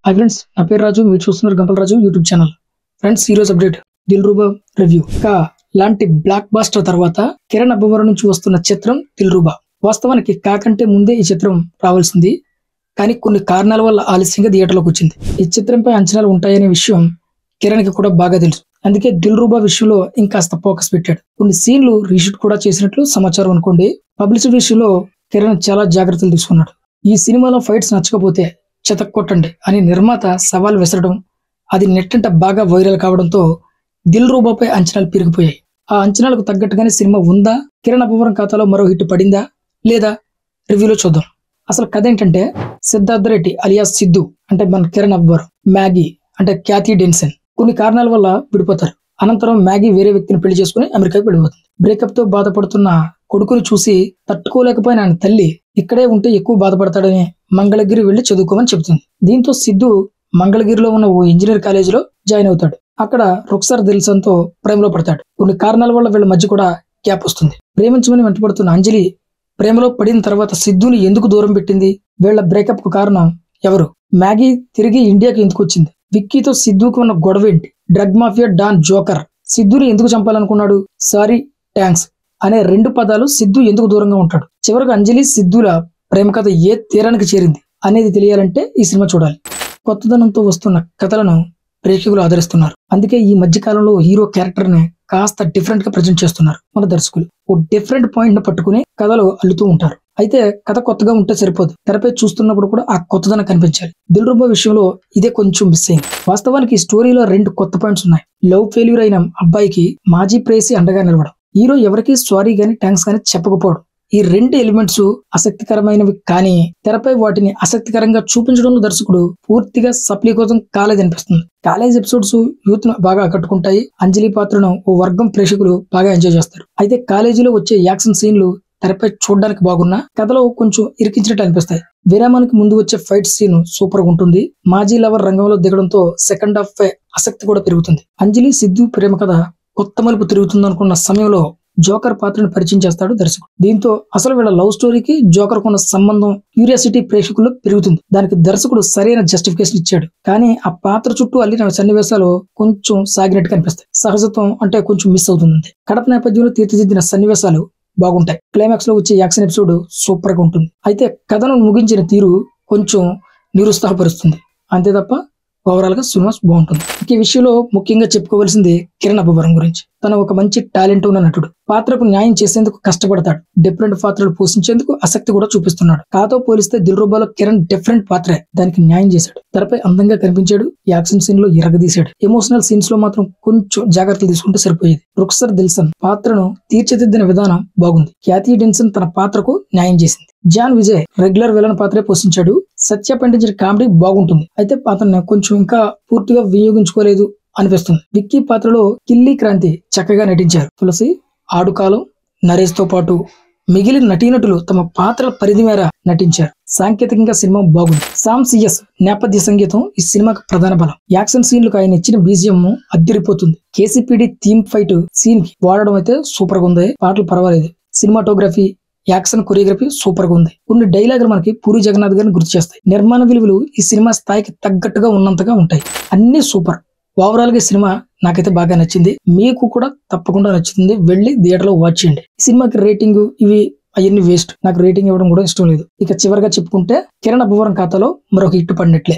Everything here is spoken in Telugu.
హాయ్ ఫ్రెండ్స్, నా పేరు రాజు. మీరు చూస్తున్నారు గంపల రాజు యూట్యూబ్ ఛానల్. ఫ్రెండ్స్, ఈ రోజు అప్డేట్ దిల్రుబా రివ్యూ. లాంటి బ్లాక్ బాస్టర్ తర్వాత కిరణ్ అబ్బవరం నుంచి వస్తున్న చిత్రం దిల్రుబా. వాస్తవానికి కాకంటే ముందే ఈ చిత్రం రావాల్సింది, కానీ కొన్ని కారణాల వల్ల ఆలస్యంగా థియేటర్లోకి వచ్చింది. ఈ చిత్రంపై అంచనాలు ఉంటాయనే విషయం కిరణ్కి కూడా బాగా తెలుసు. అందుకే దిల్రుబా విషయంలో ఇంకాస్త ఫోకస్ పెట్టాడు. కొన్ని సీన్లు రీషూట్ కూడా చేసినట్లు సమాచారం అనుకోండి. పబ్లిసిటీ విషయంలో కిరణ్ చాలా జాగ్రత్తలు తీసుకున్నాడు. ఈ సినిమాలో ఫైట్స్ నచ్చకపోతే చెతక్కొట్టండి అని నిర్మాత సవాల్ విసరడం, అది నెట్టంట బాగా వైరల్ కావడంతో దిల్రుబాపై అంచనాలు పెరిగిపోయాయి. ఆ అంచనాలకు తగ్గట్టుగానే సినిమా ఉందా, కిరణ్ అబ్బవరం ఖాతాలో మరో హిట్ పడిందా లేదా, రివ్యూలో చూద్దాం. అసలు కథ ఏంటంటే, సిద్ధార్థ రెడ్డి అలియాస్ సిద్ధు అంటే మన కిరణ్ అబ్బవరం, మ్యాగీ అంటే క్యాథీ డెన్సన్ కొన్ని కారణాల వల్ల విడిపోతారు. అనంతరం మ్యాగీ వేరే వ్యక్తిని పెళ్లి చేసుకుని అమెరికాకి వెళ్ళిపోతుంది. బ్రేకప్ తో బాధపడుతున్న కొడుకుని చూసి తట్టుకోలేకపోయిన ఆయన తల్లి ఇక్కడే ఉంటే ఎక్కువ బాధపడతాడని మంగళగిరి వెళ్లి చదువుకోమని చెబుతుంది. దీంతో సిద్ధు మంగళగిరిలో ఉన్న ఓ ఇంజనీర్ కాలేజీలో జాయిన్ అవుతాడు. అక్కడ రుక్సర్ దిల్సన్ తో ప్రేమలో పడతాడు. కొన్ని కారణాల వల్ల వీళ్ళ మధ్య కూడా గ్యాప్ వస్తుంది. ప్రేమించమని వెంటపడుతున్న అంజలి ప్రేమలో పడిన తర్వాత సిద్ధుని ఎందుకు దూరం పెట్టింది? వీళ్ళ బ్రేకప్ కు కారణం ఎవరు? మ్యాగీ తిరిగి ఇండియాకి ఎందుకు వచ్చింది? విక్కీతో సిద్ధుకు ఉన్న గొడవ ఏంటి? డ్రగ్ మాఫియా డాన్ జోకర్ సిద్ధుని ఎందుకు చంపాలనుకున్నాడు? సారీ, థ్యాంక్స్ అనే రెండు పదాలు సిద్ధు ఎందుకు దూరంగా ఉంటాడు? చివరకు అంజలి సిద్ధుల ప్రేమ కథ ఏ తీరానికి చేరింది అనేది తెలియాలంటే ఈ సినిమా చూడాలి. కొత్తదనంతో వస్తున్న కథలను ప్రేక్షకులు ఆదరిస్తున్నారు. అందుకే ఈ మధ్య కాలంలో హీరో క్యారెక్టర్ ని కాస్త డిఫరెంట్ గా ప్రజెంట్ చేస్తున్నారు మన దర్శకులు. ఓ డిఫరెంట్ పాయింట్ ను పట్టుకుని కథలు అల్లుతూ ఉంటారు. అయితే కథ కొత్తగా ఉంటే సరిపోదు, తెరపై చూస్తున్నప్పుడు కూడా ఆ కొత్తదనం కనిపించాలి. దిల్రుబా విషయంలో ఇదే కొంచెం మిస్ అయింది. వాస్తవానికి ఈ స్టోరీలో రెండు కొత్త పాయింట్స్ ఉన్నాయి. లవ్ ఫెయిల్యూర్ అయిన అబ్బాయికి మాజీ ప్రేయసి అండగా నిలవడం, హీరో ఎవరికి సారీ గాని థ్యాంక్స్ గాని చెప్పకపోవడం. ఈ రెండు ఎలిమెంట్స్ ఆసక్తికరమైనవి, కానీ తెరపై వాటిని ఆసక్తికరంగా చూపించడంలో దర్శకుడు పూర్తిగా సఫలీకృతం కాలేదనిపిస్తుంది. కాలేజ్ ఎపిసోడ్స్ యూత్ ను బాగా ఆకట్టుకుంటాయి. అంజలి పాత్రను ఓ వర్గం ప్రేక్షకులు బాగా ఎంజాయ్ చేస్తారు. అయితే కాలేజీలో వచ్చే యాక్షన్ సీన్లు తెరపై చూడడానికి బాగున్నా కథలో కొంచెం ఇరికించినట్టు అనిపిస్తాయి. విరామానికి ముందు వచ్చే ఫైట్ సీన్ సూపర్ గా ఉంటుంది. మాజీ లవర్ రంగంలో దిగడంతో సెకండ్ హాఫ్ పై ఆసక్తి కూడా పెరుగుతుంది. అంజలి సిద్ధు ప్రేమ కథ కొత్త మలుపు తిరుగుతుంది అనుకున్న సమయంలో జోకర్ పాత్రను పరిచయం చేస్తాడు దర్శకుడు. దీంతో అసలు వీళ్ళ లవ్ స్టోరీకి జోకర్ కున్న సంబంధం క్యూరియాసిటీ ప్రేక్షకుల్లో పెరుగుతుంది. దానికి దర్శకుడు సరైన జస్టిఫికేషన్ ఇచ్చాడు. కానీ ఆ పాత్ర చుట్టూ అల్లిన సన్నివేశాలు కొంచెం సాగినట్టు కనిపిస్తాయి. సహజత్వం అంటే కొంచెం మిస్ అవుతుంది. కడప నేపథ్యంలో తీర్చిదిద్దిన సన్నివేశాలు బాగుంటాయి. క్లైమాక్స్ లో వచ్చే యాక్షన్ ఎపిసోడ్ సూపర్ గా ఉంటుంది. అయితే కథను ముగించిన తీరు కొంచెం నిరుత్సాహపరుస్తుంది. అంతే తప్ప ఓవరాల్ గా సినిమా బాగుంటుంది. ఈ విషయంలో ముఖ్యంగా చెప్పుకోవాల్సింది కిరణ్ అబ్బవరం గురించి. తన ఒక మంచి టాలెంట్ ఉన్న నటుడు. పాత్రకు న్యాయం చేసేందుకు కష్టపడతాడు. డిఫరెంట్ పాత్రలు పోషించేందుకు ఆసక్తి కూడా చూపిస్తున్నాడు. కాతో పోలిస్తే దిల్రుబాలో కిరణ్ డిఫరెంట్ పాత్రే, దానికి న్యాయం చేశాడు. తెరపై అందంగా కనిపించాడు. యాక్షన్ సీన్ లో ఎరగదీశాడు. ఎమోషనల్ సీన్స్ లో మాత్రం కొంచెం జాగ్రత్తలు తీసుకుంటే సరిపోయేది. రుక్సర్ దిల్సన్ పాత్రను తీర్చిదిద్దిన విధానం బాగుంది. క్యాథీ డెన్సన్ తన పాత్రకు న్యాయం చేసింది. జాన్ విజయ్ రెగ్యులర్ విలన్ పాత్రే పోషించాడు. సత్య పండించిన కామెడీ బాగుంటుంది. అయితే అతన్ని కొంచెం ఇంకా పూర్తిగా వినియోగించుకోలేదు అనిపిస్తుంది. విక్కీ పాత్రలో కిల్లీ క్రాంతి చక్కగా నటించారు. తులసి, ఆడుకాలం, నరేష్ తో పాటు మిగిలిన నటీనటులు తమ పాత్రల పరిధి మేర నటించారు. సాంకేతికంగా సినిమా బాగుంది. సామ్ సిఎస్ నేపథ్య సంగీతం ఈ సినిమాకు ప్రధాన బలం. యాక్షన్ సీన్లకు ఆయన ఇచ్చిన బీజిఎం అద్దిరిపోతుంది. కేసీపీడీ థీమ్ ఫైట్ సీన్ కి వాడడం అయితే సూపర్ గా ఉంది. పాటలు పర్వాలేదు. సినిమాటోగ్రఫీ, యాక్షన్ కొరియోగ్రఫీ సూపర్ గా ఉంది. కొన్ని డైలాగులు మనకి పూరి జగన్నాథ్ గారిని గుర్తు చేస్తాయి. నిర్మాణ విలువలు ఈ సినిమా స్థాయికి తగ్గట్టుగా ఉన్నంతగా ఉంటాయి. అన్ని సూపర్. ఓవరాల్ గా ఈ సినిమా నాకైతే బాగా నచ్చింది. మీకు కూడా తప్పకుండా నచ్చుతుంది. వెళ్ళి థియేటర్ లో వాచ్ చేయండి. ఈ సినిమాకి రేటింగ్ ఇవి అవన్నీ వేస్ట్. నాకు రేటింగ్ ఇవ్వడం కూడా ఇష్టం లేదు. ఇక చివరిగా చెప్పుకుంటే కిరణ్ అబ్బవరం ఖాతాలో మరొక హిట్ పడినట్లే.